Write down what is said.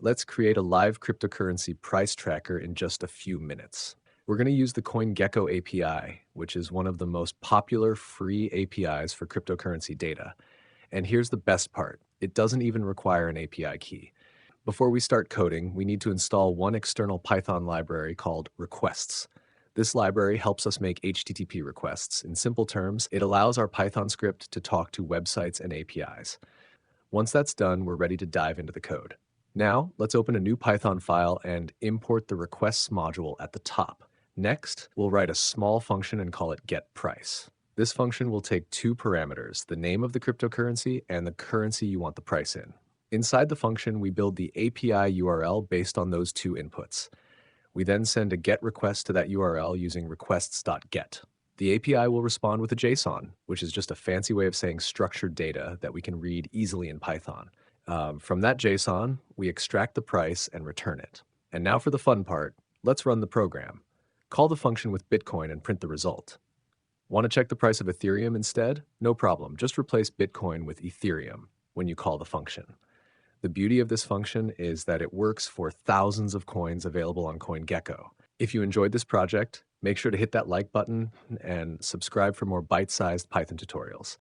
let's create a live cryptocurrency price tracker in just a few minutes. We're going to use the CoinGecko API, which is one of the most popular free APIs for cryptocurrency data. And here's the best part. It doesn't even require an API key. Before we start coding, we need to install one external Python library called requests. This library helps us make HTTP requests. In simple terms, it allows our Python script to talk to websites and APIs. Once that's done, we're ready to dive into the code. Now, let's open a new Python file and import the requests module at the top. Next, we'll write a small function and call it getPrice. This function will take two parameters, the name of the cryptocurrency and the currency you want the price in. Inside the function, we build the API URL based on those two inputs. We then send a GET request to that URL using requests.get. The API will respond with a JSON, which is just a fancy way of saying structured data that we can read easily in Python. From that JSON, we extract the price and return it. And now for the fun part, let's run the program. Call the function with Bitcoin and print the result. Want to check the price of Ethereum instead? No problem, just replace Bitcoin with Ethereum when you call the function. The beauty of this function is that it works for thousands of coins available on CoinGecko. If you enjoyed this project, make sure to hit that like button and subscribe for more bite-sized Python tutorials.